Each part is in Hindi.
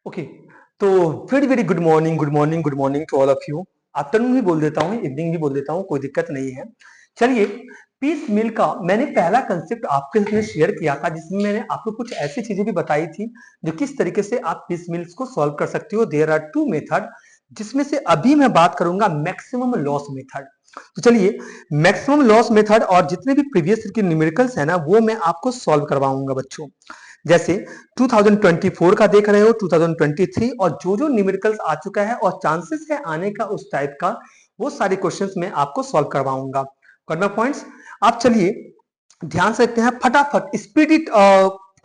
ओके। तो very very good morning good morning good morning to all of you. Afternoon भी बोल देता हूँ, इवनिंग भी बोल देता हूँ, कोई दिक्कत नहीं है। चलिए, पीस मिल का मैंने पहला कंसेप्ट आपके साथ शेयर किया था, जिसमें मैंने आपको कुछ ऐसी चीजें भी बताई थी जो किस तरीके से आप पीस मिल्स को सॉल्व कर सकते हो। देयर आर टू मेथड, जिसमें से अभी मैं बात करूंगा मैक्सिमम लॉस मेथड। तो चलिए, मैक्सिमम लॉस मेथड और जितने भी प्रीवियस के न्यूमेरिकल्स है ना, वो मैं आपको सॉल्व करवाऊंगा बच्चों। जैसे 2024 का देख रहे हो, 2023 और जो जो न्यूमेरिकल्स आ चुका है और चांसेस है आने का उस टाइप का, वो सारे क्वेश्चंस मैं आपको सॉल्व करवाऊंगा। कॉर्नर पॉइंट्स आप चलिए ध्यान से देखते हैं, फटाफट स्पीड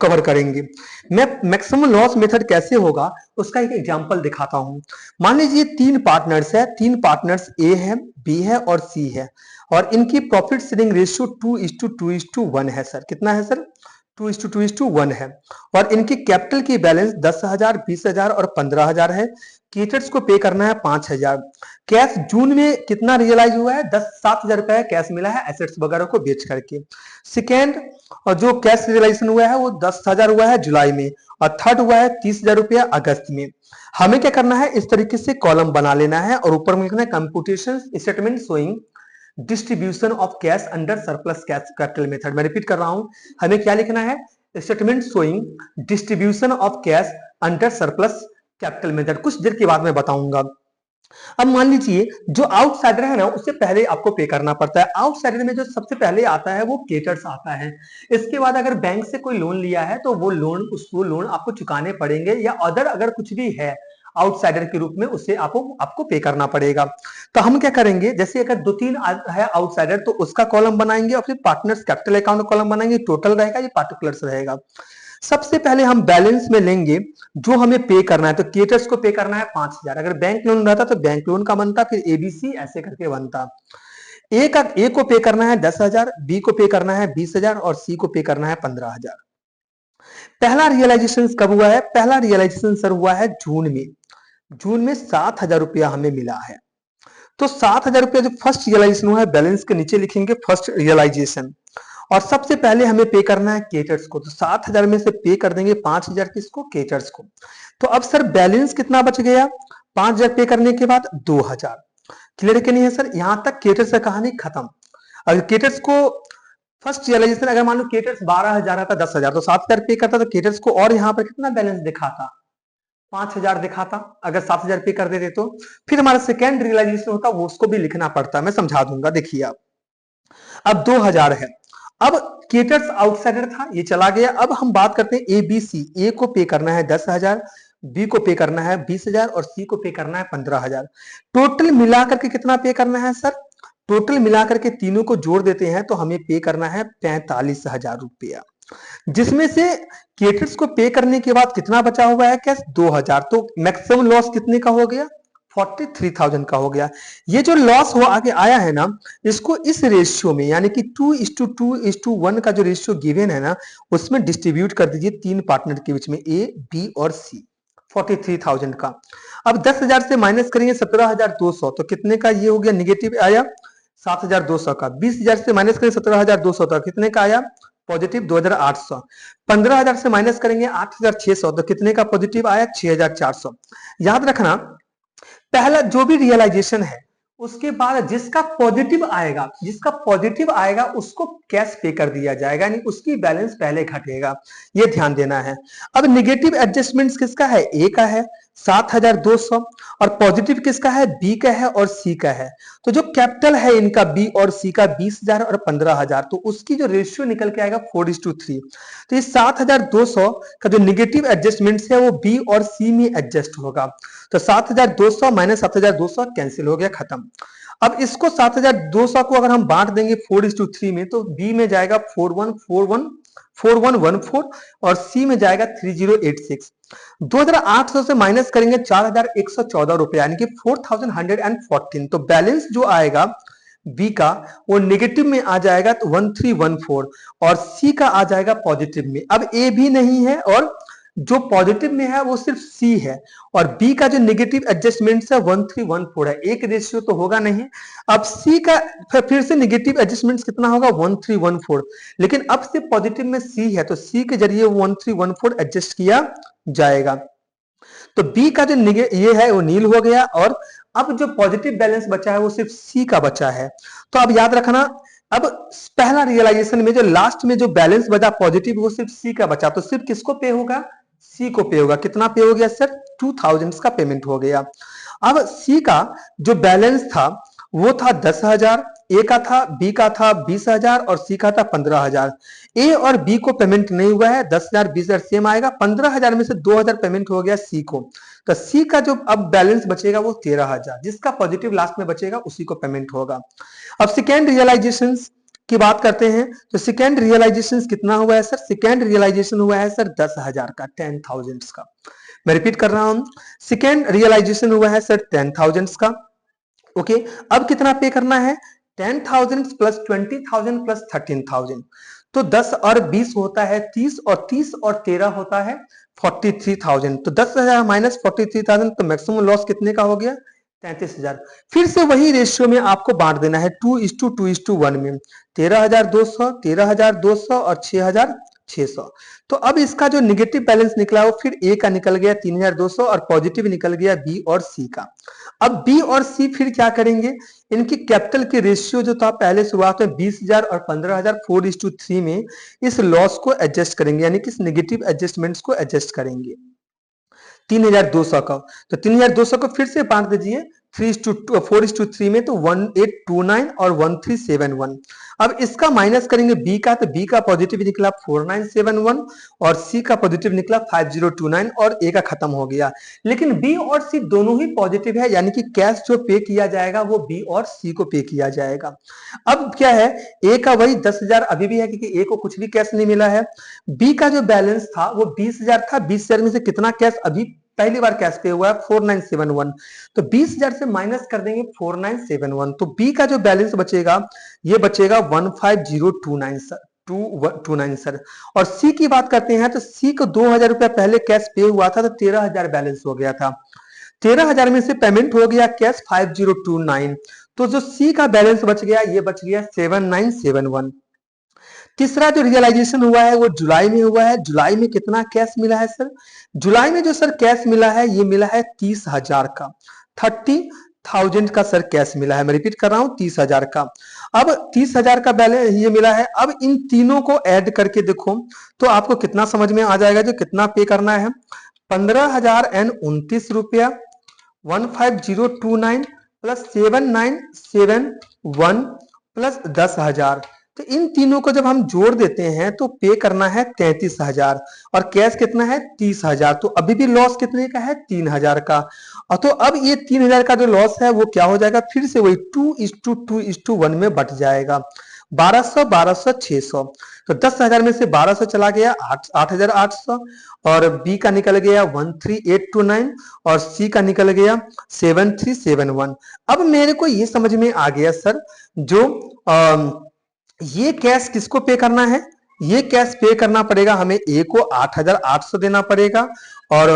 कवर करेंगे। मैं मैक्सिमम लॉस मेथड कैसे होगा उसका एक एग्जांपल दिखाता हूं। मान लीजिए तीन पार्टनर्स है, तीन पार्टनर्स ए है, बी है और सी है, और इनकी प्रॉफिट शेयरिंग रेशियो 2:2:1 है। सर कितना है सर? 2:2:1 है। और इनकी कैपिटल की बैलेंस 10,000, 20,000 और 15,000 है। क्रेडिटर्स को पे करना है 5,000। कैश जून में कितना रियलाइज हुआ है? 7,000 रुपए कैश मिला है एसेट्स वगैरह को बेच करके। सेकेंड, और जो कैश रियलाइजेशन हुआ है वो 10,000 हुआ है जुलाई में, और थर्ड हुआ है 30,000 रुपया अगस्त में। हमें क्या करना है, इस तरीके से कॉलम बना लेना है और ऊपर में लिखना है computation statement showing distribution of cash under surplus cash capital method. मैं रिपीट कर रहा हूं, हमें क्या लिखना है? Statement showing distribution of cash under surplus capital method. कुछ देर के बाद मैं बताऊंगा। अब मान लीजिए जो आउटसाइडर है ना, उससे पहले आपको पे करना पड़ता है। आउटसाइडर में जो सबसे पहले आता है वो क्रेडिटर्स आता है। इसके बाद अगर बैंक से कोई लोन लिया है तो वो लोन, उसको लोन आपको चुकाने पड़ेंगे, या अदर अगर कुछ भी है आउटसाइडर के रूप में, उसे आपको पे करना पड़ेगा। तो हम क्या करेंगे, जैसे अगर दो तीन है आउटसाइडर तो उसका कॉलम बनाएंगे और फिर पार्टनर्स कैपिटल अकाउंट कॉलम बनाएंगे। टोटल रहेगा, ये पार्टिकुलर्स रहेगा। सबसे पहले हम बैलेंस में लेंगे जो हमें पे करना है। तो क्रेडिटर्स को पे करना है 5,000। अगर बैंक लोन रहता तो बैंक लोन का बनता, फिर एबीसी ऐसे करके बनता। ए को पे करना है 10,000, बी को पे करना है 20,000 और सी को पे करना है 15,000। पहला रियलाइजेशन कब हुआ है? पहला रियलाइजेशन सर हुआ है जून में। जून में 7,000 रुपया हमें मिला है। तो 7,000 रुपया जो फर्स्ट रियलाइजेशन हुआ है, बैलेंस के नीचे लिखेंगे फर्स्ट रियलाइजेशन। और सबसे पहले हमें पे करना है क्रेडिटर्स को। तो 7,000 में से पे कर देंगे 5,000 किसको? क्रेडिटर्स को। तो अब सर बैलेंस कितना बच गया? 5,000 पे करने के बाद 2,000। क्लियर है कि नहीं है सर? यहां तक क्रेडिटर्स का कहानी खत्म। अगर क्रेडिटर्स को फर्स्ट रियलाइजेशन, अगर मान लो क्रेडिटर्स 12,000 आता 10,000, तो 7,000 पे करता तो क्रेडिटर्स को और यहाँ पर कितना बैलेंस दिखाता? 5,000 दिखाता। अगर 7,000 पे कर देते तो फिर हमारा सेकेंड रियलाइजेशन होता, वो उसको भी लिखना पड़ता। मैं समझा दूंगा, देखिए आप। अब 2,000 है। अब क्रेडिटर्स आउटसाइडर था, ये चला गया। अब हम बात करते हैं ए बी सी। ए को पे करना है 10,000, बी को पे करना है 20,000 और सी को पे करना है 15,000। टोटल मिलाकर के कितना पे करना है सर? टोटल मिलाकर के तीनों को जोड़ देते हैं तो हमें पे करना है 45,000 रुपया, जिसमें से क्रेडिटर्स को पे करने के बाद कितना बचा हुआ है? कैश 2,000। तो मैक्सिमम लॉस कितने का हो गया? 43,000 का हो गया। ये जो लॉस हो आगे आया है ना, इसको इस रेशियो में, यानी कि 2:2:1 का जो रेशियो गिवन है ना, उसमें डिस्ट्रीब्यूट कर दीजिए तीन पार्टनर के बीच में, ए बी और सी। 43,000 का। अब 10,000 से माइनस करेंगे 17,200, तो कितने का ये हो गया? निगेटिव आया 7,200 का। 20,000 से माइनस करेंगे 17,200, तो कितने का आया? पॉजिटिव 2,800। 15,000 से माइनस करेंगे 8,600, तो कितने का पॉजिटिव आया? 6,400। याद रखना, पहला जो भी रियलाइजेशन है उसके बाद जिसका पॉजिटिव आएगा, उसको कैश पे कर दिया जाएगा, यानी उसकी बैलेंस पहले घटेगा। ये ध्यान देना है। अब निगेटिव एडजस्टमेंट्स किसका है? ए का है 7,200, और पॉजिटिव किसका है? बी का है और सी का है। तो जो कैपिटल है इनका बी और सी का 20,000 और 15,000, तो उसकी जो रेशियो निकल के आएगा 4:3। तो इस 7,200 का जो निगेटिव एडजस्टमेंट्स है वो बी और सी में एडजस्ट होगा। तो 7,200 माइनस 7,200 कैंसिल हो गया, खत्म। अब इसको 7,200 को अगर हम बांट देंगे 4:3 में, तो बी में जाएगा 4114 और सी में जाएगा 3086। 2,800 से माइनस करेंगे 4,114 रुपए, यानी कि 4,114। तो बैलेंस जो आएगा बी का वो नेगेटिव में आ जाएगा, तो 1,314, और सी का आ जाएगा पॉजिटिव में। अब ए भी नहीं है और जो पॉजिटिव में है वो सिर्फ सी है, और बी का जो नेगेटिव एडजस्टमेंट है 1,314 है। एक रेशियो तो होगा नहीं। अब सी का फिर से नेगेटिव एडजस्टमेंट कितना होगा? 1,314। लेकिन अब से पॉजिटिव में सी है तो सी के जरिए 1,314 एडजस्ट किया जाएगा। तो बी का जो ये है वो नील हो गया, और अब जो पॉजिटिव बैलेंस बचा है वो सिर्फ सी का बचा है। तो अब याद रखना, अब पहला रियलाइजेशन में जो लास्ट में जो बैलेंस बचा पॉजिटिव वो सिर्फ सी का बचा, तो सिर्फ किसको पे होगा, सी को पे होगा। कितना पे हो गया सर, 2000 का पेमेंट हो गया। अब सी का जो बैलेंस था वो था 10,000, ए का था, बी का था 20,000 और सी का था 15,000। ए और बी को पेमेंट नहीं हुआ है, 10,000 20,000 सेम आएगा, 15,000 में से 2,000 पेमेंट हो गया सी को। तो सी का जो अब बैलेंस बचेगा वो 13,000, जिसका पॉजिटिव लास्ट में बचेगा उसी को पेमेंट होगा। अब सेकेंड रियलाइजेशन की बात करते हैं, तो सेकेंड रियलाइजेशन कितना हुआ है सर, सेकेंड रियलाइजेशन हुआ है सर 10,000 का, 10,000 का। मैं रिपीट कर रहा हूं, सेकेंड रियलाइजेशन हुआ है सर 10,000 का। ओके, अब कितना पे करना है, 10,000 प्लस 20,000 प्लस 13,000। तो 10 और 20 होता है 30, और 30 और 13 होता है 43,000। तो 10,000 माइनस 43,000, तो मैक्सिमम लॉस कितने का हो गया, 33,000। फिर से वही रेशियो में आपको बांट देना है 2:2:1 में, 13,200, 13,200 और 6,600। तो अब इसका जो निगेटिव बैलेंस निकला वो फिर ए का निकल गया 3,200 और पॉजिटिव निकल गया बी और सी का। अब बी और सी फिर क्या करेंगे, इनकी कैपिटल की रेशियो जो था पहले शुरुआत में 20,000 और 15,000 4:3 में इस लॉस को एडजस्ट करेंगे, यानी कि इस निगेटिव एडजस्टमेंट्स को एडजस्ट करेंगे 3,200 का। तो 3,200 को फिर से बांट दीजिए 4:3 में, तो 1829 और 1371। अब इसका माइनस करेंगे बी का, तो बी का पॉजिटिव निकला 4971 और सी का पॉजिटिव निकला 5029 और ए का खत्म हो गया। लेकिन बी और सी दोनों ही पॉजिटिव है, यानी कि कैश जो पे किया जाएगा वो बी और सी को पे किया जाएगा। अब क्या है, ए का वही 10,000 अभी भी है क्योंकि ए को कुछ भी कैश नहीं मिला है। बी का जो बैलेंस था वो 20,000 था, 20,000 में से कितना कैश अभी पहली बार कैश पे हुआ है 4971। तो 20,000 से माइनस कर देंगे 4971, तो बी का जो बैलेंस बचेगा ये बचेगा 15,029 सर। और सी की बात करते हैं तो सी को 2,000 रुपया पहले कैश पे हुआ था, तो 13,000 बैलेंस हो गया था। 13,000 में से पेमेंट हो गया कैश 5029, तो जो सी का बैलेंस बच गया ये बच गया 7971। तीसरा जो रियलाइजेशन हुआ है वो जुलाई में हुआ है। जुलाई में कितना कैश मिला है सर, जुलाई में जो सर कैश मिला है ये मिला है 30,000 का, 30,000 का सर कैश मिला है। मैं रिपीट कर रहा हूं 30,000 का। अब 30,000 का बैलेंस ये मिला है। अब इन तीनों को ऐड करके देखो तो आपको कितना समझ में आ जाएगा जो कितना पे करना है, 15,029 रुपया 15,029 प्लस 7,971 प्लस 10,000। तो इन तीनों को जब हम जोड़ देते हैं तो पे करना है 33,000 और कैश कितना है 30,000। तो अभी भी लॉस कितने का है 3,000 का। और तो अब ये 3,000 का जो लॉस है वो क्या हो जाएगा, फिर से वही 2:2:1 में बट जाएगा, 1200 1200 600। तो 10,000 में से 1200 चला गया 8,800 और बी का निकल गया 13,829 और सी का निकल गया 7,371। अब मेरे को ये समझ में आ गया सर, जो ये कैश किसको पे करना है, ये कैश पे करना पड़ेगा हमें ए को 8,800 देना पड़ेगा और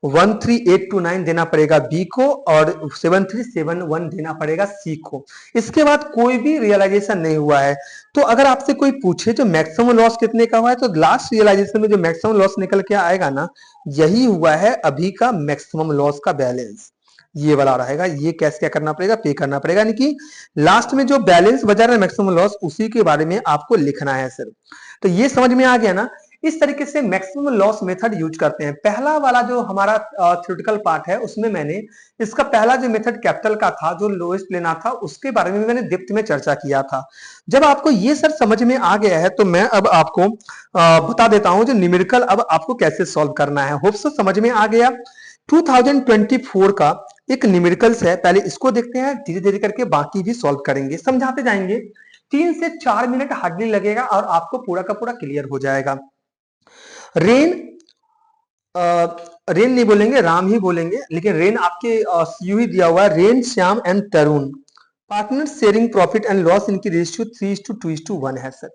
13,829 देना पड़ेगा बी को और 7,371 देना पड़ेगा सी को। इसके बाद कोई भी रियलाइजेशन नहीं हुआ है। तो अगर आपसे कोई पूछे जो मैक्सिमम लॉस कितने का हुआ है, तो लास्ट रियलाइजेशन में जो मैक्सिमम लॉस निकल के आएगा ना, यही हुआ है अभी का मैक्सिमम लॉस का बैलेंस, ये वाला रहेगा। ये कैश क्या करना पड़ेगा, पे करना पड़ेगा, यानी कि लास्ट में जो बैलेंस बचा रहा है मैक्सिमम लॉस उसी के बारे में आपको लिखना है सर। तो ये समझ में आ गया ना, इस तरीके से मैक्सिमम लॉस मेथड यूज करते हैं। पहला वाला जो हमारा थ्योरेटिकल पार्ट है उसमें मैंने इसका पहला जो मेथड कैपिटल का था, जो लोएस्ट लेना था, उसके बारे में मैंने डेप्थ में चर्चा किया था। जब आपको ये सर समझ में आ गया है तो मैं अब आपको बता देता हूं जो न्यूमेरिकल अब आपको कैसे सॉल्व करना है। होप सो समझ में आ गया। 2024 का एक न्यूमेरिकल्स है, पहले इसको देखते हैं, धीरे धीरे करके बाकी भी सॉल्व करेंगे, समझाते जाएंगे। 3 से 4 मिनट हार्डली लगेगा और आपको पूरा का पूरा क्लियर हो जाएगा। रेन रेन नहीं बोलेंगे, राम ही बोलेंगे, लेकिन रेन आपके यू ही दिया हुआ है। रेन, Shyam and Tarun partner sharing profit and loss, इनकी रेशियो 3:2:1 है sir.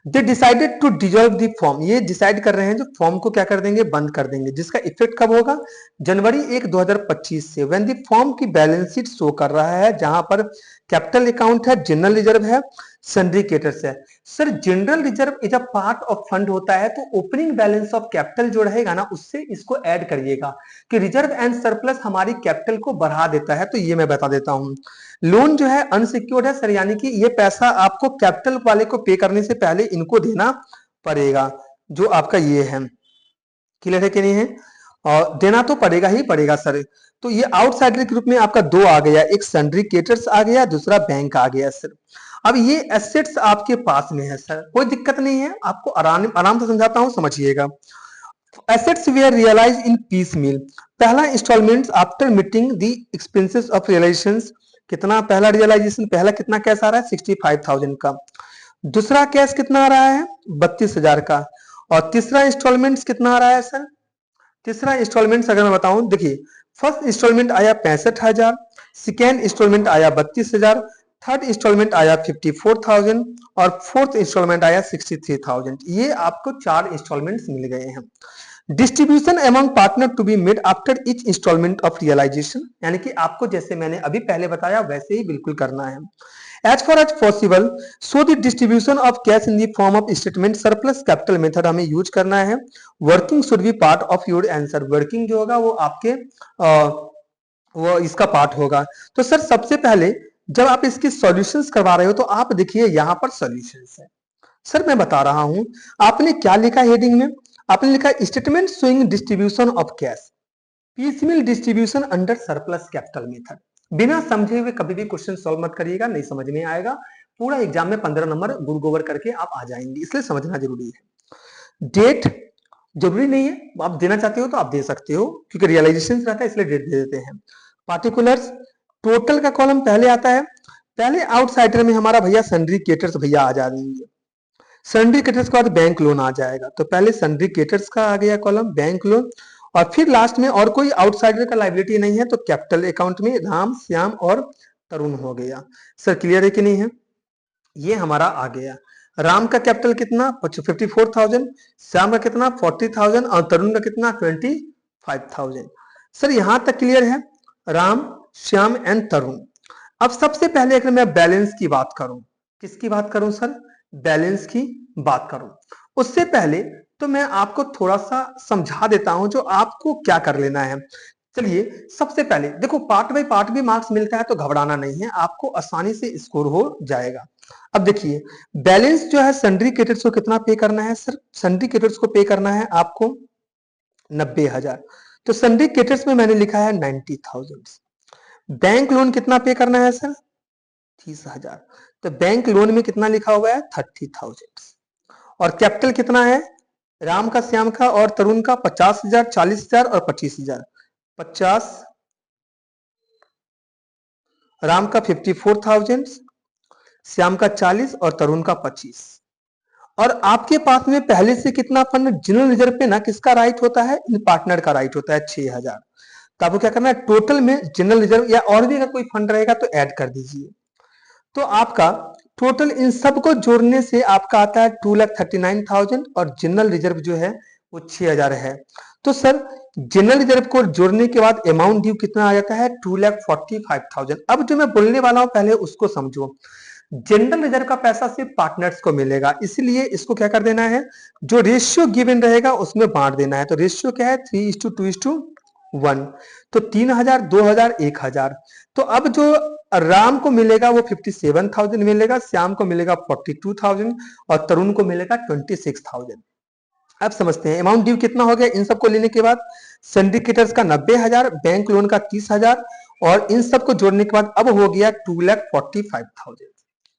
They decided to dissolve the firm, ये डिसाइड कर रहे हैं जो फॉर्म को क्या कर देंगे, बंद कर देंगे, जिसका इफेक्ट कब होगा, जनवरी 1 2025 से। व्हेन द फॉर्म की बैलेंस शीट शो कर रहा है जहां पर कैपिटल अकाउंट है, जनरल रिजर्व है, सिंडिकेटर्स है। सर जनरल रिजर्व जब पार्ट ऑफ फंड होता है तो ओपनिंग बैलेंस ऑफ कैपिटल जो रहेगा ना उससे इसको ऐड करिएगा कि रिजर्व एंड सरप्लस हमारी कैपिटल को बढ़ा देता है। तो ये मैं बता देता हूं। लोन जो है अनसिक्योर्ड है सर, यानी कि ये पैसा आपको कैपिटल वाले को पे करने से पहले इनको देना पड़ेगा, जो आपका ये है। क्लियर है कि नहीं है? और देना तो पड़ेगा ही पड़ेगा सर। तो ये आउटसाइडर के रूप में आपका दो आ गया, एक सिंडिकेटर्स आ गया, दूसरा बैंक आ गया सर। अब ये एसेट्स आपके पास में है सर, कोई दिक्कत नहीं है, आपको आराम से समझाता हूं, समझिएगा। Assets were realise in piecemeal. पहला instalment after meeting the expenses of realisation, कितना पहला रियलाइजेशन, पहला कितना कैश आ रहा है 65,000 का। दूसरा कैश कितना आ रहा है 32,000 का। और तीसरा इंस्टॉलमेंट कितना आ रहा है सर? तीसरा इंस्टॉलमेंट अगर मैं बताऊं, देखिए फर्स्ट इंस्टॉलमेंट आया 65,000, सेकेंड इंस्टॉलमेंट आया 32,000, थर्ड इंस्टॉलमेंट आया 54,000 और फोर्थ इंस्टॉलमेंट आया 63,000। ये आपको 4 इंस्टॉलमेंट्स मिल गए हैं। Distribution among partner to be made after each instalment of realisation, यानी कि आपको जैसे मैंने अभी पहले बताया वैसे ही बिल्कुल करना है। As far as possible, so the distribution of cash in the form of statement surplus capital method हमें यूज करना है। Working should be part of your answer. Working जो होगा वो आपके वो इसका पार्ट होगा। तो सर सबसे पहले जब आप इसकी सॉल्यूशंस करवा रहे हो तो आप देखिए यहाँ पर सॉल्यूशंस है। सर मैं बता रहा हूं, आपने क्या लिखा हेडिंग में? आपने लिखा statement showing distribution of cash, piecemeal distribution under surplus capital method. बिना समझे हुए कभी भी क्वेश्चन सॉल्व मत करिएगा, नहीं समझ में आएगा। पूरा एग्जाम में 15 नंबर गुड़ गोबर करके आप आ जाएंगे, इसलिए समझना जरूरी है। डेट जरूरी नहीं है, आप देना चाहते हो तो आप दे सकते हो क्योंकि रियलाइजेशन रहता है इसलिए डेट दे देते हैं। पार्टिकुलर्स, टोटल का कॉलम पहले आता है। पहले आउटसाइडर में हमारा भैया सिंडिकेटर्स भैया आ जाएंगे। सिंडिकेटर्स के बाद बैंक लोन आ जाएगा, तो पहले सिंडिकेटर्स का आ गया कॉलम, बैंक लोन, और फिर लास्ट में और कोई आउटसाइडर का लायबिलिटी नहीं है तो कैपिटल अकाउंट में राम, श्याम और तरुण हो गया। सर क्लियर है कि नहीं है? ये हमारा आ गया। राम का कैपिटल कितना 54,000, श्याम का कितना 40,000 और तरुण का कितना 25,000। सर यहां तक क्लियर है? राम, श्याम एंड तरुण। अब सबसे पहले अगर मैं बैलेंस की बात करूं, किसकी बात करूं सर? बैलेंस की बात करूं। उससे पहले तो मैं आपको थोड़ा सा समझा देता हूं जो आपको क्या कर लेना है। चलिए सबसे पहले देखो, पार्ट बाय पार्ट भी मार्क्स मिलता है तो घबराना नहीं है, आपको आसानी से स्कोर हो जाएगा। अब देखिए बैलेंस जो है सिंडिकेटर्स को कितना पे करना है सर? सिंडिकेटर्स को पे करना है आपको 90,000, तो सिंडिकेटर्स में मैंने लिखा है 90,000। बैंक लोन कितना पे करना है सर? 30,000, तो बैंक लोन में कितना लिखा हुआ है 30,000। और कैपिटल कितना है राम का, श्याम का और तरुण का? 50,000, 40,000 और 25,000। 50 राम का, 54,000 श्याम का, 40 और तरुण का 25। और आपके पास में पहले से कितना फंड जनरल रिजर्व पे ना किसका राइट होता है? इन पार्टनर का राइट होता है 6,000। तो आपको क्या करना है, टोटल में जनरल रिजर्व या और भी अगर कोई फंड रहेगा तो ऐड कर दीजिए। तो आपका टोटल इन सबको जोड़ने से आपका आता है 2,39,000 और जनरल रिजर्व जो है वो 6,000 है। तो सर जनरल रिजर्व को जोड़ने के बाद अमाउंट ड्यू कितना आ जाता है 2,45,000। अब जो मैं बोलने वाला हूं पहले उसको समझो। जनरल रिजर्व का पैसा सिर्फ पार्टनर्स को मिलेगा, इसलिए इसको क्या कर देना है, जो रेशियो गिवन रहेगा उसमें बांट देना है। तो रेशियो क्या है 3:2:1। तो 3,000, 2,000, 1,000। तो अब जो राम को मिलेगा वो 57,000 मिलेगा, श्याम को मिलेगा 42,000 और तरुण को मिलेगा 26,000। अब समझते हैं अमाउंट ड्यू कितना हो गया इन सबको लेने के बाद। सिंडिकेटर्स का 90,000, बैंक लोन का 30,000 और इन सबको जोड़ने के बाद अब हो गया 2,45,000।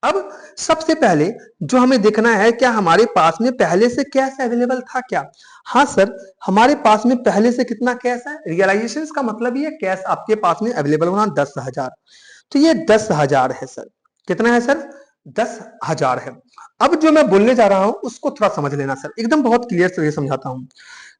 अब सबसे पहले जो हमें देखना है, क्या हमारे पास में पहले से कैश अवेलेबल था क्या? हाँ सर, हमारे पास में पहले से कितना कैश है? रियलाइजेशन का मतलब ये कैश आपके पास में अवेलेबल होना 10,000। तो ये 10,000 है सर। कितना है सर? 10,000 है। अब जो मैं बोलने जा रहा हूं उसको थोड़ा समझ लेना सर, एकदम बहुत क्लियर से समझाता हूं।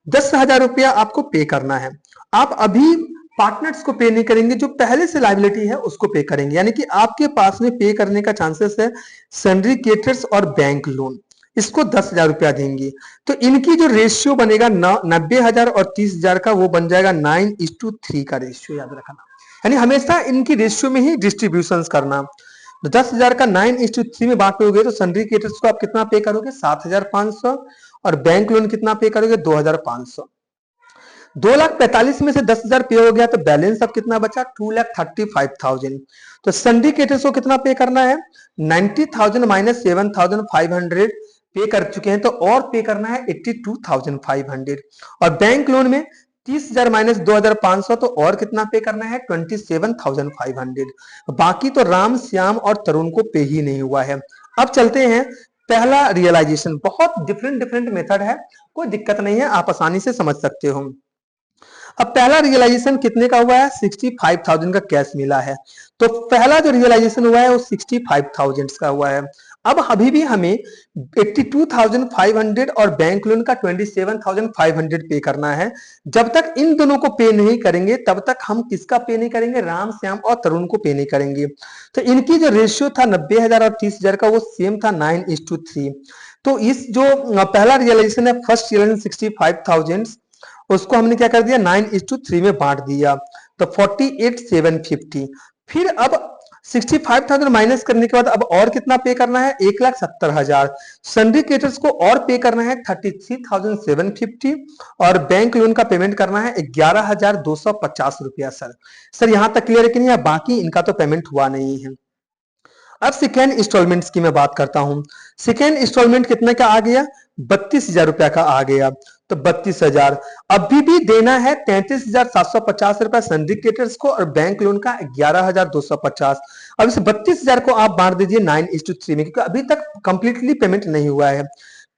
10,000 रुपया आपको पे करना है। आप अभी पार्टनर्स को पे नहीं करेंगे, जो पहले से लायबिलिटी है उसको पे करेंगे, यानी कि आपके पास में पे करने का चांसेस है सिंडिकेटर्स और बैंक लोन, इसको 10,000 रुपया देंगे। तो इनकी जो रेशियो बनेगा 90,000 और 30,000 का, वो बन जाएगा 9:3 का रेशियो, याद रखना। यानी हमेशा इनकी रेशियो में ही डिस्ट्रीब्यूशन करना। तो 10,000 का 9:3 में बांटोगे तो सन्ड्री क्रेडिटर्स को आप कितना पे करोगे 7,500 और बैंक लोन कितना पे करोगे 2,500। 2,45,000 में से 10,000 पे हो गया तो बैलेंस अब कितना बचा 2,35,000। तो सिंडिकेटर्स को कितना पे करना है 90,000 माइनस 7,500 पे कर चुके हैं, तो और पे करना है 82,500। और बैंक लोन में 30,000 माइनस 2,500 तो और कितना पे करना है 27,500। बाकी तो राम श्याम और तरुण को पे ही नहीं हुआ है। अब चलते हैं पहला रियलाइजेशन, बहुत डिफरेंट डिफरेंट मेथड है, कोई दिक्कत नहीं है, आप आसानी से समझ सकते हो। अब पहला रियलाइजेशन कितने का हुआ है 65,000 का कैश मिला है, तो पहला जो रियलाइजेशन हुआ है वो 65,000 का हुआ है। अब अभी भी हमें 82,500 और बैंक लोन का 27,500 पे करना है। जब तक इन दोनों को पे नहीं करेंगे तब तक हम किसका पे नहीं करेंगे राम श्याम और तरुण को पे नहीं करेंगे। तो इनकी जो रेशियो था 90,000 और 30,000 का वो सेम था 9:3। तो इस जो पहला रियलाइजेशन है फर्स्ट रियलाइजेशन 65,000 उसको हमने क्या कर दिया 9:3 में बांट दिया, तो 48,750। फिर अब 65,000 माइनस करने के बाद अब और कितना पे करना है 1,70,000। सिंडिकेटर्स को और पे करना है 33,750 और बैंक लोन का पेमेंट करना है 11,250 रुपया। सर यहां तक क्लियर है कि नहीं, बाकी इनका तो पेमेंट हुआ नहीं है। अब सेकेंड इंस्टॉलमेंट की मैं बात करता हूं। सेकेंड इंस्टॉलमेंट कितने का आ गया 32,000 रुपया का आ गया, तो 32,000 अभी भी देना है 33,750 रुपया सिंडिकेटर्स को और बैंक लोन का 11,250। अब इस 32,000 को आप बांट दीजिए 9:3 में, क्योंकि अभी तक कंप्लीटली पेमेंट नहीं हुआ है।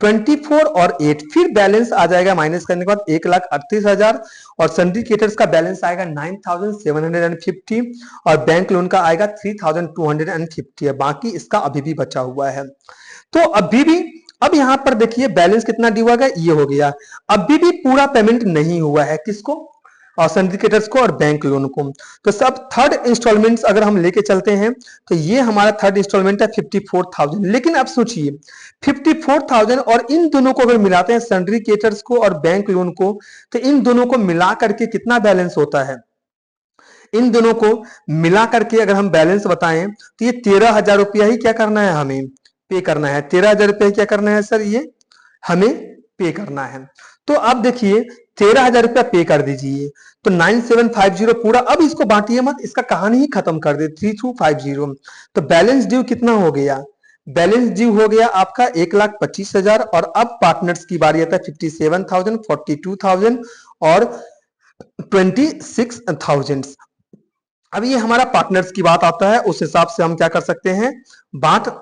24 और 8 फिर बैलेंस आ जाएगा माइनस करने के बाद 1,38,000 और सिंडिकेटर्स का बैलेंस आएगा 9,750 और बैंक लोन का आएगा 3,250 है। बाकी इसका अभी भी बचा हुआ है। तो अभी भी अब यहां पर देखिए बैलेंस कितना ड्यू होगा ये हो गया, अभी भी पूरा पेमेंट नहीं हुआ है किसको और सिंडिकेटर्स को और बैंक लोन को। तो सब थर्ड इंस्टॉलमेंट्स अगर हम लेके चलते हैं तो ये हमारा थर्ड इंस्टॉलमेंट है 54,000। लेकिन अब सोचिए 54,000 और इन दोनों को अगर मिलाते हैं सिंडिकेटर्स को और बैंक लोन को, तो इन दोनों को मिला करके कितना बैलेंस होता है, इन दोनों को मिला करके अगर हम बैलेंस बताएं तो ये 13,000 रुपया ही क्या करना है हमें पे करना है। 13,000 रुपया क्या करना है सर ये हमें पे करना है। तो अब देखिए 13,000 रुपया पे कर दीजिए, तो 9,750 पूरा। अब इसको बांटिए मत, इसका कहानी ही खत्म कर दे 3,250। तो बैलेंस ड्यू कितना हो गया, बैलेंस ड्यू हो गया आपका 1,25,000। और अब पार्टनर्स की बारी आता है 57,000, 42,000 और 26,000। अब ये हमारा पार्टनर्स की बात आता है, उस हिसाब से हम क्या कर सकते हैं बांट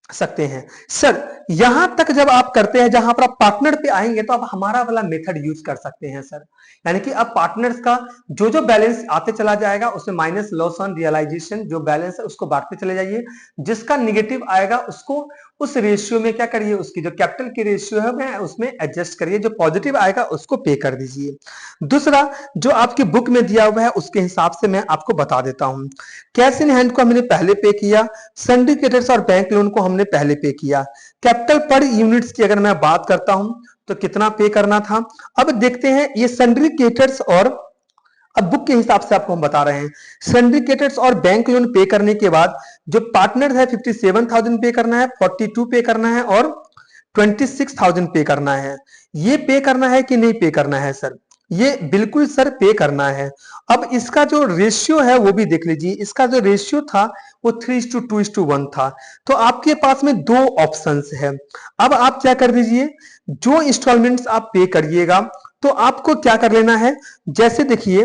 सकते हैं। सर यहां तक जब आप करते हैं जहां पर आप पार्टनर पे आएंगे तो आप हमारा वाला मेथड यूज कर सकते हैं सर, यानी कि अब पार्टनर्स का जो जो बैलेंस आते चला जाएगा उसमें माइनस लॉस ऑन रियलाइजेशन जो बैलेंस है उसको बांटते चले जाइए, जिसका निगेटिव आएगा उसको उस रेशियो में क्या करिए, उसकी जो कैपिटल की रेशियो है उसमें एडजस्ट करिए, जो पॉजिटिव आएगा उसको पे कर दीजिए। दूसरा जो आपकी बुक में दिया हुआ है उसके हिसाब से मैं आपको बता देता हूं। कैश इन हैंड को हमने पहले पे किया, सिंडिकेटर्स और बैंक लोन को हमने पहले पे किया। कैपिटल पर यूनिट्स की अगर मैं बात करता हूं तो कितना पे करना था। अब देखते हैं ये सिंडिकेटर्स और अब बुक के हिसाब से आपको हम बता रहे हैं। सिंडिकेटर्स और बैंक लोन पे करने के बाद जो पार्टनर है 57,000 पे करना है, 42 पे करना है और 26,000 पे करना है। ये पे करना है कि नहीं पे करना है सर, ये बिल्कुल सर पे करना है। अब इसका जो रेशियो है वो भी देख लीजिए, इसका जो रेशियो था वो 3:2:1 था। तो आपके पास में दो ऑप्शंस है। अब आप क्या कर दीजिए, जो इंस्टॉलमेंट्स आप पे करिएगा तो आपको क्या कर लेना है, जैसे देखिए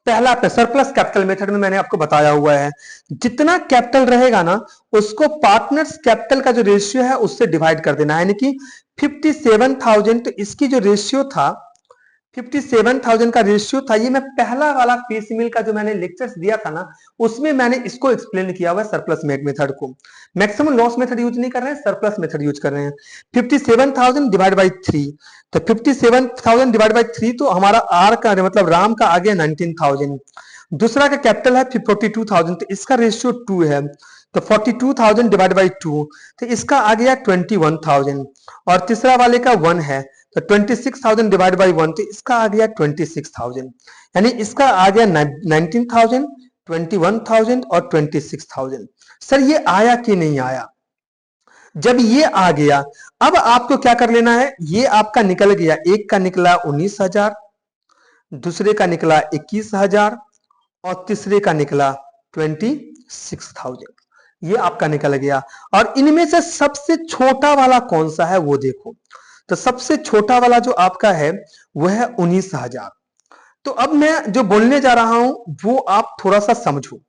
पहला पे सरप्लस कैपिटल मेथड में मैंने आपको बताया हुआ है, जितना कैपिटल रहेगा ना उसको पार्टनर्स कैपिटल का जो रेशियो है उससे डिवाइड कर देना है, यानी कि 57,000 तो इसकी जो रेशियो था 57,000 का रेशियो था। ये मैं पहला वाला पीस मिल का जो मैंने लेक्चर्स दिया था ना उसमें मैंने इसको एक्सप्लेन किया हुआ है सरप्लस मेथड को। मैक्सिमम लॉस मेथड यूज नहीं कर रहे हैं, सरप्लस मेथड यूज कर रहे हैं। 57,000 डिवाइड बाई 3, तो 57,000 डिवाइड बाई 3 तो हमारा आर का मतलब राम का आ गया 19,000। दूसरा का कैपिटल है 42,000 तो इसका रेशियो 2 है, तो 42,000 डिवाइड बाई 2 तो इसका आ गया 21,000। और तीसरा वाले का 1 है तो 26,000 डिवाइड बाई 1 तो इसका आ गया 26,000, यानी इसका आ गया 19,000 21,000 और 26,000। सर ये आया कि नहीं आया? जब ये आ गया, अब आपको क्या कर लेना है, ये आपका निकल गया, एक का निकला 19,000, दूसरे का निकला 21,000 और तीसरे का निकला 26,000। ये आपका निकल गया। और इनमें से सबसे छोटा वाला कौन सा है वो देखो। तो सबसे छोटा वाला जो आपका है वह है 19,000। तो अब मैं जो बोलने जा रहा हूं वो आप थोड़ा सा समझो।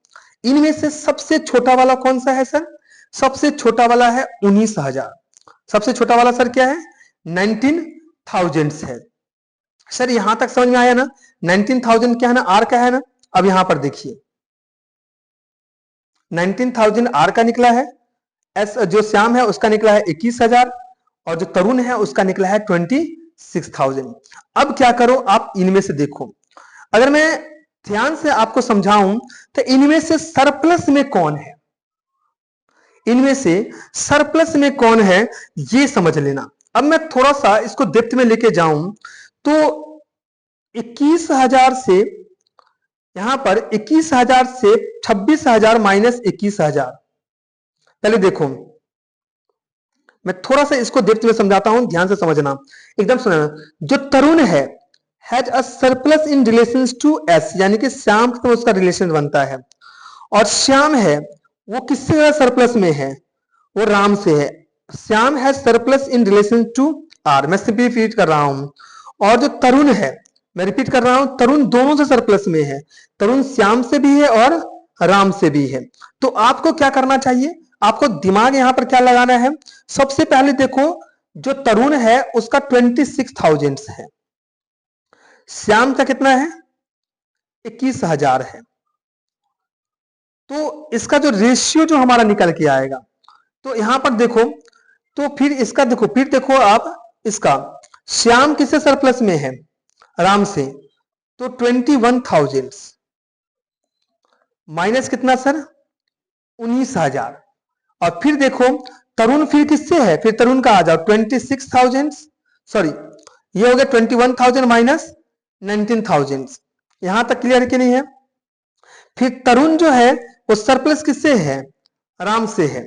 इनमें से सबसे छोटा वाला कौन सा है सर? सबसे छोटा वाला है 19,000। सबसे छोटा वाला सर क्या है? 19,000 है। सर यहां तक समझ में आया ना? 19,000 क्या है ना, आर का है ना। अब यहां पर देखिए 19,000 आर का निकला है, एस जो श्याम है उसका निकला है 21,000 और जो तरुण है उसका निकला है 26,000। अब क्या करो आप, इनमें से देखो, अगर मैं ध्यान से आपको समझाऊं तो इनमें से सरप्लस में कौन है, इनमें से सरप्लस में कौन है ये समझ लेना। अब मैं थोड़ा सा इसको डेप्थ में लेके जाऊं तो 21,000 से यहां पर 21,000 से 26,000 माइनस 21,000। पहले देखो मैं थोड़ा सा इसको डेप्थ में समझाता हूं, ध्यान से समझना, एकदम सुनना। जो तरुण है has a surplus in relation to S, यानी कि श्याम से उसका रिलेशन बनता है। और श्याम है वो किससे ज्यादा सरप्लस में है? वो राम से है। श्याम है surplus in relation to R, मैं सिंपली रिपीट कर रहा हूं। और जो तरुण है, मैं रिपीट कर रहा हूं, तरुण दोनों से सरप्लस में है। तरुण श्याम से भी है और राम से भी है। तो आपको क्या करना चाहिए, आपको दिमाग यहां पर क्या लगाना है? सबसे पहले देखो जो तरुण है उसका 26,000 है, श्याम का कितना है? 21,000 है। तो इसका जो रेशियो जो हमारा निकल के आएगा, तो यहां पर देखो, तो फिर इसका देखो, फिर देखो आप इसका, श्याम किससे सरप्लस में है? राम से। तो 21,000 माइनस कितना सर? 19,000। और फिर देखो तरुण फिर किससे है? फिर तरुण का आ जाओ 26,000, सॉरी ये हो गया 21,000 माइनस 19,000। यहां तक क्लियर है कि नहीं है? फिर तरुण जो है वो सरप्लस किससे है? राम से है।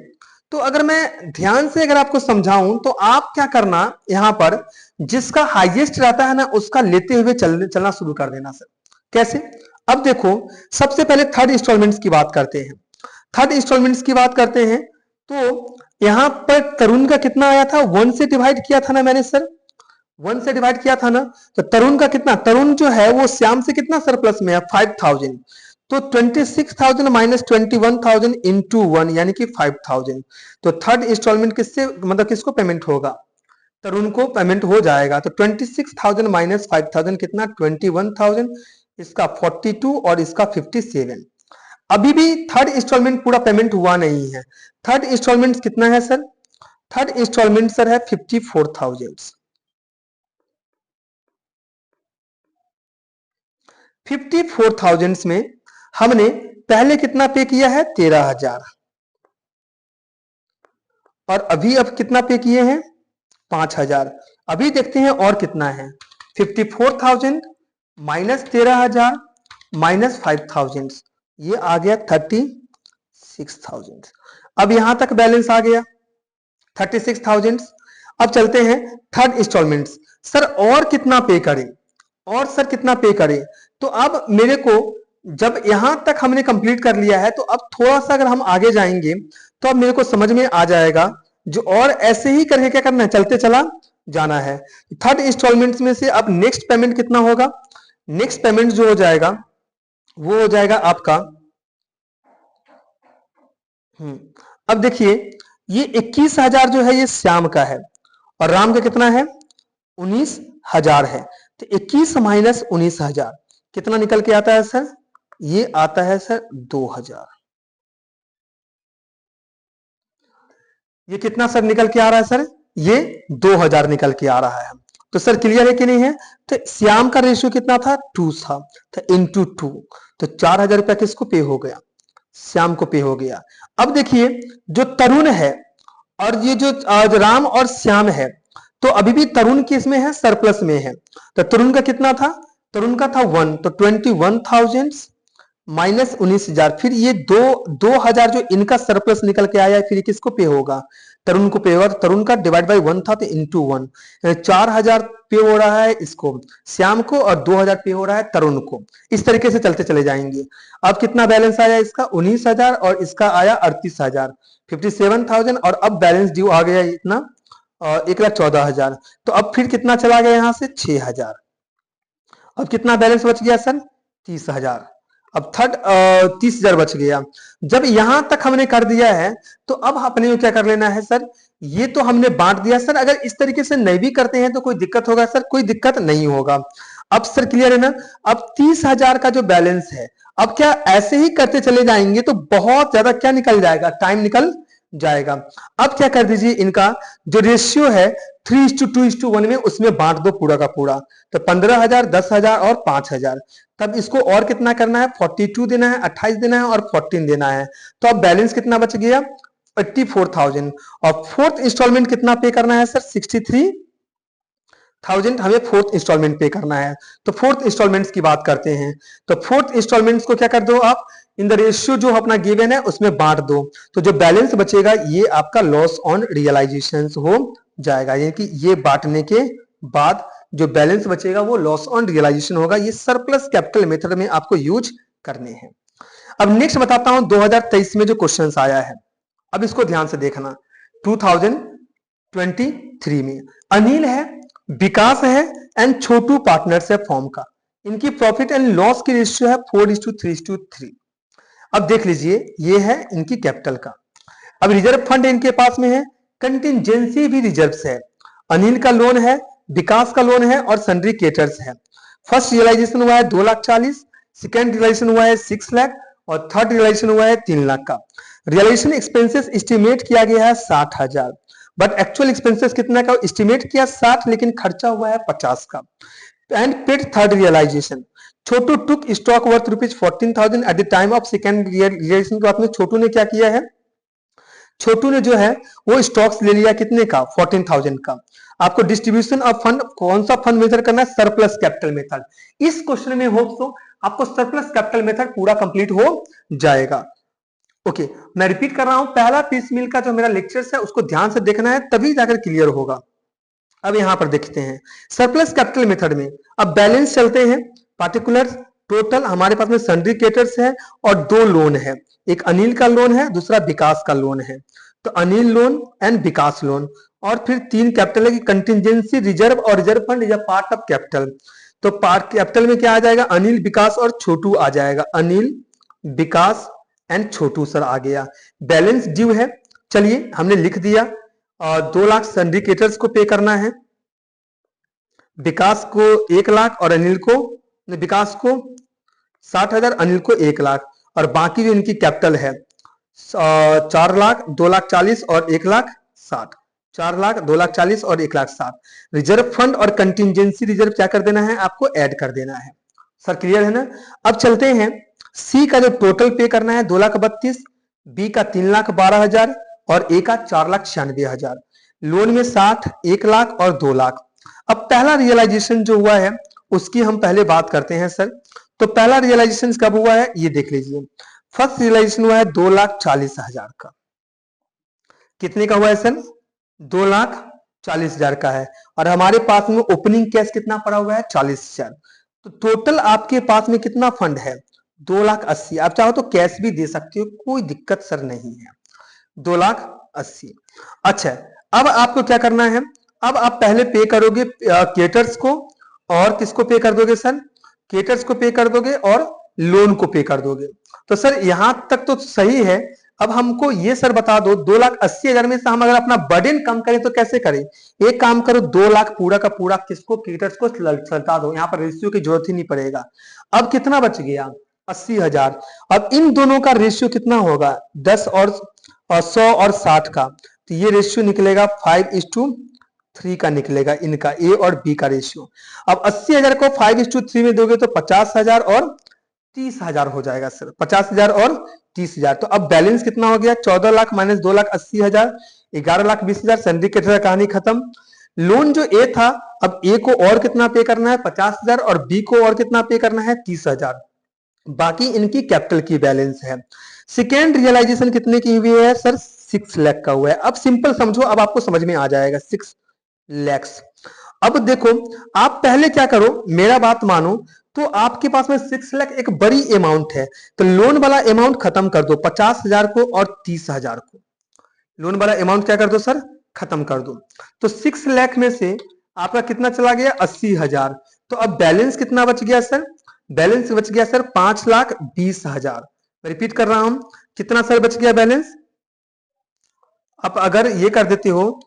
तो अगर मैं ध्यान से अगर आपको समझाऊं तो आप क्या करना, यहां पर जिसका हाईएस्ट रहता है ना उसका लेते हुए चलना शुरू कर देना सर। कैसे? अब देखो सबसे पहले थर्ड इंस्टॉलमेंट्स की बात करते हैं। थर्ड इंस्टॉलमेंट्स की बात करते हैं तो यहां पर तरुण का कितना आया था? 1 से डिवाइड किया था ना मैंने सर, 1 से डिवाइड किया था ना। तो तरुण का कितना, तरुण जो है वो श्याम से कितना सरप्लस में है? 5,000। तो 26,000 माइनस 21,000 इंटू 1 यानी कि 5,000। तो थर्ड इंस्टॉलमेंट किससे, मतलब किसको पेमेंट होगा? तरुण को पेमेंट हो जाएगा। तो 26,000 माइनस 5,000 कितना? 21,000। इसका 42 और इसका 57। अभी भी थर्ड इंस्टॉलमेंट पूरा पेमेंट हुआ नहीं है। थर्ड इंस्टॉलमेंट कितना है सर? थर्ड इंस्टॉलमेंट सर है 54,000। 54,000 में हमने पहले कितना पे किया है? 13,000। और अभी अब कितना पे किए हैं? 5,000। अभी देखते हैं और कितना है। 54,000 माइनस 13,000 माइनस 5,000, ये आ गया 36,000। अब यहां तक बैलेंस आ गया 36,000। अब चलते हैं थर्ड इंस्टॉलमेंट। सर और कितना पे करें, और सर कितना पे करें? तो अब मेरे को जब यहां तक हमने कंप्लीट कर लिया है तो अब थोड़ा सा अगर हम आगे जाएंगे तो अब मेरे को समझ में आ जाएगा जो, और ऐसे ही करके क्या करना है, चलते चला जाना है। थर्ड इंस्टॉलमेंट में से अब नेक्स्ट पेमेंट कितना होगा? नेक्स्ट पेमेंट जो हो जाएगा वो हो जाएगा आपका, अब देखिए ये 21,000 जो है ये श्याम का है और राम का कितना है? 19,000 है। तो 21 माइनस 19,000 कितना निकल के आता है सर? ये आता है सर 2,000। ये कितना सर निकल के आ रहा है सर? ये 2,000 निकल के आ रहा है। तो सर क्लियर है कि नहीं है? तो श्याम का रेशियो कितना था? 2 था, तो इंटू 2, तो 4,000 रुपया किसको पे हो गया? श्याम को पे हो गया। अब देखिए जो तरुण है और ये जो राम और श्याम है, तो अभी भी तरुण किस में है? सरप्लस में है। तो तरुण का कितना था? तरुण का था 1, तो 21,000 माइनस 19,000, फिर ये 2,000 जो इनका सरप्लस निकल के आया है, फिर ये किसको पे होगा? तरुण को पे होगा। तो तरुण का डिवाइड बाई 1 था तो इंटू 1, 4,000 पे हो रहा है इसको श्याम को और 2,000 पे हो रहा है तरुण को। इस तरीके से चलते चले जाएंगे। अब कितना बैलेंस आया इसका? 19,000 और इसका आया 38,000, 57,000। और अब बैलेंस ड्यू आ गया इतना 1,14,000। तो अब फिर कितना चला गया यहाँ से? 6,000। अब कितना बैलेंस बच गया सर? 30,000। अब थर्ड 30,000 बच गया। जब यहां तक हमने कर दिया है तो अब अपने को क्या कर लेना है सर? ये तो हमने बांट दिया सर। अगर इस तरीके से नहीं भी करते हैं तो कोई दिक्कत होगा सर? कोई दिक्कत नहीं होगा। अब सर क्लियर है ना? अब 30,000 का जो बैलेंस है, अब क्या ऐसे ही करते चले जाएंगे तो बहुत ज्यादा क्या निकल जाएगा? टाइम निकल जाएगा। अब क्या कर दीजिए, इनका जो रेशियो है 3:2:1 में, उसमें बांट दो पूरा का पूरा। तो 15,000, 10,000 और 5,000। तब इसको और कितना करना है? 42 देना है, 28 देना है और 14 देना है। तो अब बैलेंस कितना बच गया? 84,000। और फोर्थ इंस्टॉलमेंट कितना पे करना है सर? 63,000 हमें फोर्थ इंस्टॉलमेंट पे करना है। तो फोर्थ इंस्टॉलमेंट्स की बात करते हैं। तो फोर्थ इंस्टॉलमेंट्स को क्या कर दो आप? इन द रेशियो जो अपना गिवन है उसमें बांट दो। तो जो बैलेंस बचेगा ये आपका लॉस ऑन रियलाइजेशन हो जाएगा। यानी कि ये बांटने के बाद जो बैलेंस बचेगा वो लॉस ऑन रियलाइजेशन होगा। ये सरप्लस कैपिटल मेथड में आपको यूज करने हैं। अब नेक्स्ट बताता हूं 2023 में जो क्वेश्चंस आया है। अब इसको ध्यान से देखना। 2023 में अनिल है, विकास है एंड छोटू पार्टनर्स है फॉर्म का। इनकी प्रॉफिट एंड लॉस की रेशियो है 4:3:3। अब देख लीजिए, ये है इनकी कैपिटल का। अब रिजर्व फंड इनके पास में है, कंटिजेंसी भी रिजर्व है। अनिल का लोन है, विकास का लोन है और सन्ड्री क्रेडिटर्स है। फर्स्ट रियलाइजेशन हुआ है 2,40,000, सेकेंड रियलाइजेशन हुआ है 6 लाख और थर्ड रियलाइजेशन हुआ है 3 लाख का। रियलाइजेशन एक्सपेंसेस एस्टिमेट किया गया है 60,000, बट एक्चुअल एक्सपेंसेस कितना का एस्टिमेट किया? 60, लेकिन खर्चा हुआ है 50 का। And paid third realisation, Chhotu took stock worth ₹14,000 at the time of second realisation. के बाद में छोटू ने क्या किया है? छोटू ने जो है वो स्टॉक्स ले लिया कितने का? 14,000 का। आपको डिस्ट्रीब्यूशन ऑफ फंड कौन सा फंड मेथड करना है? Surplus capital method. इस क्वेश्चन में होप सो आपको सरप्लस कैपिटल मेथड पूरा कंप्लीट हो जाएगा। ओके, मैं रिपीट कर रहा हूं, पहला पीस मिल का जो मेरा लेक्चर है उसको ध्यान से देखना है, तभी जाकर क्लियर होगा। अब यहां पर देखते हैं सरप्लस कैपिटल मेथड में। अब बैलेंस चलते हैं, पार्टिकुलर टोटल हमारे पास में सन्ड्री क्रेडिटर्स है और 2 लोन है। एक अनिल का लोन है, दूसरा विकास का लोन है। तो Anil loan and Vikas loan. और फिर 3 कैपिटल है कि कंटिजेंसी रिजर्व और reserve fund is a part of capital. तो पार्ट कैपिटल में क्या आ जाएगा? अनिल, विकास और छोटू आ जाएगा। अनिल, विकास एंड छोटू सर आ गया। बैलेंस ड्यू है, चलिए हमने लिख दिया। 2 लाख सन्ड्री क्रेडिटर्स को पे करना है, विकास को 1 लाख और अनिल को, विकास को 60,000, अनिल को 1 लाख। और बाकी जो इनकी कैपिटल है 4 लाख, 2,40,000 और 1,60,000। 4 लाख, 2,40,000 और 1,60,000। रिजर्व फंड और कंटिजेंसी रिजर्व क्या कर देना है? आपको ऐड कर देना है। सर क्लियर है ना? अब चलते हैं, सी का जो टोटल पे करना है 2,32,000, बी का 3,12,000 और ए का 4,96,000। लोन में 60, 1 लाख और 2 लाख। अब पहला रियलाइजेशन जो हुआ है उसकी हम पहले बात करते हैं सर। तो पहला रियलाइजेशन कब हुआ है ये देख लीजिए। फर्स्ट रियलाइजेशन हुआ है 2,40,000 का। कितने का हुआ है सर? 2,40,000 का है। और हमारे पास में ओपनिंग कैश कितना पड़ा हुआ है? 40,000। तो टोटल आपके पास में कितना फंड है? 2,80,000। आप चाहो तो कैश भी दे सकते हो, कोई दिक्कत सर नहीं है। 2,80,000। अच्छा, अब आपको क्या करना है? अब आप पहले पे करोगे क्रेडिटर्स को, और किसको पे कर दोगे सर? क्रेडिटर्स को पे कर दोगे और लोन को पे कर दोगे। तो सर यहां तक तो सही है। अब हमको ये सर बता दो, 2,80,000 में से हम अगर अपना बर्डन कम करें तो कैसे करें? एक काम करो, 2 लाख पूरा का पूरा किसको? क्रेडिटर्स को सल्टा दो। यहाँ पर रेशियो की जरूरत ही नहीं पड़ेगा। अब कितना बच गया? 80,000। अब इन दोनों का रेशियो कितना होगा? 10 और 100 और 60 का। तो ये रेशियो निकलेगा 5:3 का निकलेगा, इनका ए और बी का रेशियो। अब 80,000 को 5:3 में दोगे तो 50,000 और 30,000 हो जाएगा सर। 50,000 और 30,000। तो अब बैलेंस कितना हो गया? 14 लाख माइनस 2,80,000, 11,20,000। सन्ड्री क्रेडिटर कहानी खत्म। लोन जो ए था, अब ए को और कितना पे करना है? 50,000 और बी को और कितना पे करना है? 30,000। बाकी इनकी कैपिटल की बैलेंस है। सेकेंड रियलाइजेशन कितने की हुई है सर? 6 लाख का हुआ है। अब सिंपल समझो, अब आपको समझ में आ जाएगा 6 लैक्स। अब देखो, आप पहले क्या करो, मेरा बात मानो, तो आपके पास में 6 लाख एक बड़ी अमाउंट है, तो लोन वाला अमाउंट खत्म कर दो, 50,000 को और 30,000 को। लोन वाला अमाउंट क्या कर दो सर? खत्म कर दो। तो 6 लाख में से आपका कितना चला गया? 80,000। तो अब बैलेंस कितना बच गया सर? बैलेंस बच गया सर 5,20,000। रिपीट कर रहा हूं, कितना सर बच गया बैलेंस? आप अगर ये कर देते हो,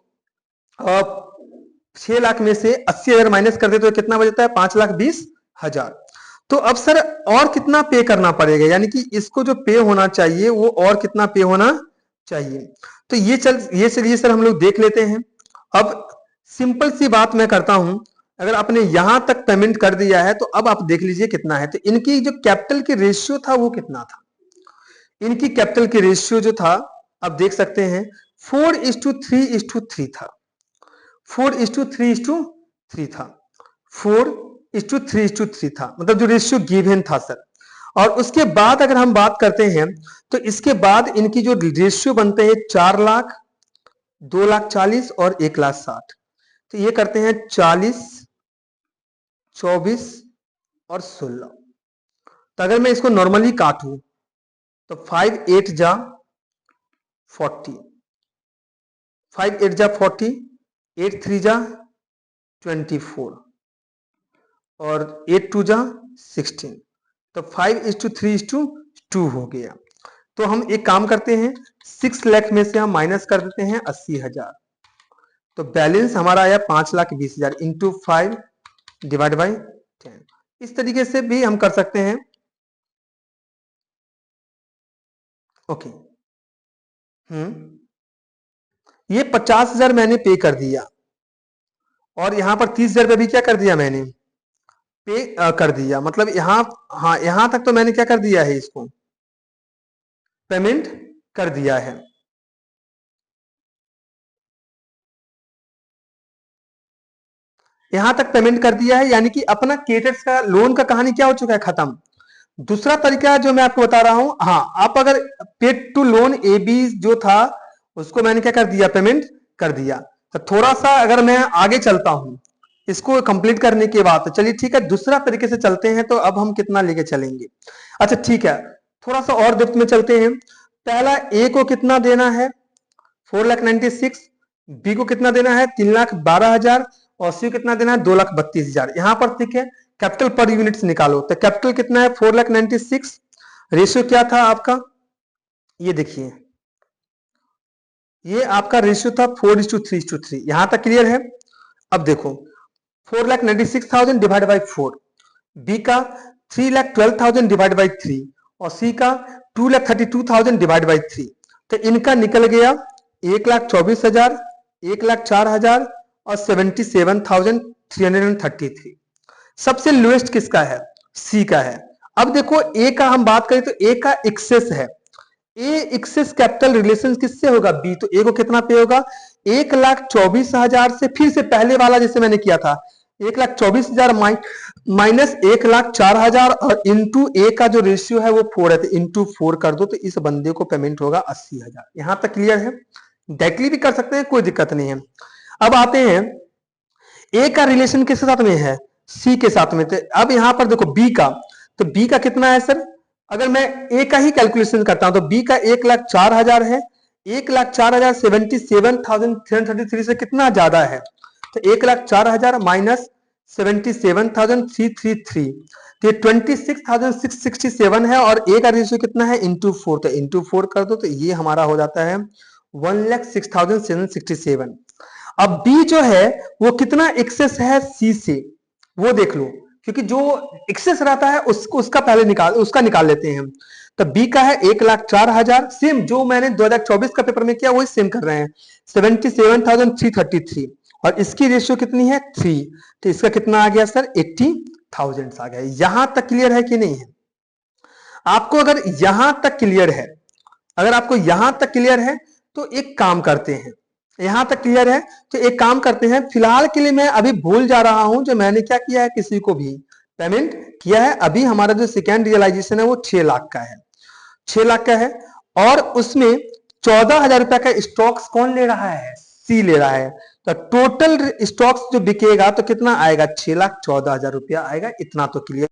6 लाख में से 80,000 माइनस कर देते हो, कितना बचता है? 5,20,000। तो अब सर और कितना पे करना पड़ेगा, यानी कि इसको जो पे होना चाहिए वो और कितना पे होना चाहिए? तो ये चलिए सर हम लोग देख लेते हैं। अब सिंपल सी बात मैं करता हूं, अगर आपने यहां तक पेमेंट कर दिया है तो अब आप देख लीजिए कितना है। तो इनकी जो कैपिटल की रेशियो था वो कितना था? इनकी कैपिटल की रेशियो जो था, आप देख सकते हैं 4:3:3 था। 4:3:3 था। 4:3:3 था, मतलब जो रेशियो गिवन था सर। और उसके बाद अगर हम बात करते हैं तो इसके बाद इनकी जो रेशियो बनते हैं 4 लाख, 2,40,000 और 1,60,000। तो ये करते हैं 40, 24 और 16। तो अगर मैं इसको नॉर्मली काटूं तो 5 8 जा 40, 5 8 जा 40, 8 3 जा 24 और 8 2 जा 16। तो 5:3:2 हो गया। तो हम एक काम करते हैं, 6 लाख में से हम माइनस कर देते हैं 80,000। तो बैलेंस हमारा आया 5,20,000 इंटू 5 डिवाइड बाई 10। इस तरीके से भी हम कर सकते हैं। ओके, ये 50,000 मैंने पे कर दिया और यहां पर 30,000 पे भी क्या कर दिया मैंने? पे कर दिया, मतलब यहां, हाँ यहां तक तो मैंने क्या कर दिया है, इसको पेमेंट कर दिया है। यहां तक पेमेंट कर दिया है, यानी कि अपना क्रेडिट्स का लोन का कहानी क्या हो चुका है? खत्म। दूसरा तरीका जो मैं आपको बता रहा हूं, हाँ आप अगर paid to loan A B जो था उसको मैंने क्या कर दिया? पेमेंट कर दिया। तो थोड़ा सा अगर मैं आगे चलता हूं इसको कंप्लीट करने के बाद, तो चलिए ठीक है दूसरा तरीके से चलते हैं। तो अब हम कितना लेके चलेंगे? अच्छा ठीक है, थोड़ा सा और डेप्थ में चलते हैं। पहला ए को कितना देना है? 4,96,000। बी को कितना देना है? 3,12,000। और सी को कितना देना है? 2,32,000। यहां पर ठीक है, कैपिटल पर यूनिट्स निकालो। तो कैपिटल कितना है? 4,96,000। रेशियो क्या था आपका? ये देखिए, ये आपका रेशियो था 4:3:3। यहां तक क्लियर है? अब देखो 4,96,000 डिवाइड बाई 4, बी का 3,12,000 डिवाइड बाई 3 और सी का 2,32,000 डिवाइड बाई 3। तो इनका निकल गया 1,24,000, 1,04,000 और 77,333। सबसे लोएस्ट किसका है? सी का है। अब देखो ए का हम बात करें तो ए का एक्सेस है। ए एक्सेस कैपिटल रिलेशन किससे होगा? बी। तो ए को कितना पे होगा? 1,24,000 से फिर से पहले वाला जैसे मैंने किया था, 1,24,000 माइनस 1,04,000 और इंटू ए का जो रेशियो है वो 4 है, तो इंटू 4 कर दो, तो इस बंदे को पेमेंट होगा 80,000। यहां तक क्लियर है? डायरेक्टली भी कर सकते हैं, कोई दिक्कत नहीं है। अब आते हैं ए का रिलेशन किसके साथ में है? सी के साथ में। तो अब यहां पर देखो बी का, तो बी का कितना है सर? अगर मैं ए का ही कैलकुलेशन करता हूं तो बी का 1,04,000 है। 1,04,000 77,333 से कितना ज्यादा है? तो 1,04,000 माइनस 77,333, तो ये 26,667 है। और ए का रेशियो कितना है? इंटू 4। तो इंटू 4 कर दो, तो ये हमारा हो जाता है 1,06,767। अब बी जो है वो कितना एक्सेस है सी से, वो देख लो, क्योंकि जो एक्सेस रहता है उसको उसका पहले निकाल लेते हैं। तो बी का है 1,04,000, सेम जो मैंने 2024 का पेपर में किया वही सेम कर रहे हैं, 77,333। और इसकी रेशियो कितनी है? 3। तो इसका कितना आ गया सर? 80,000 आ गया। यहां तक क्लियर है कि नहीं है? आपको अगर यहां तक क्लियर है, अगर आपको यहां तक क्लियर है तो एक काम करते हैं, यहां तक क्लियर है तो एक काम करते हैं, फिलहाल के लिए मैं अभी भूल जा रहा हूं जो मैंने क्या किया है, किसी को भी पेमेंट किया है। अभी हमारा जो सेकेंड रियलाइजेशन है वो 6 लाख का है, 6 लाख का है। और उसमें 14,000 रुपए का स्टॉक्स कौन ले रहा है? सी ले रहा है। तो टोटल स्टॉक्स जो बिकेगा तो कितना आएगा? 6,14,000 रुपया आएगा। इतना तो क्लियर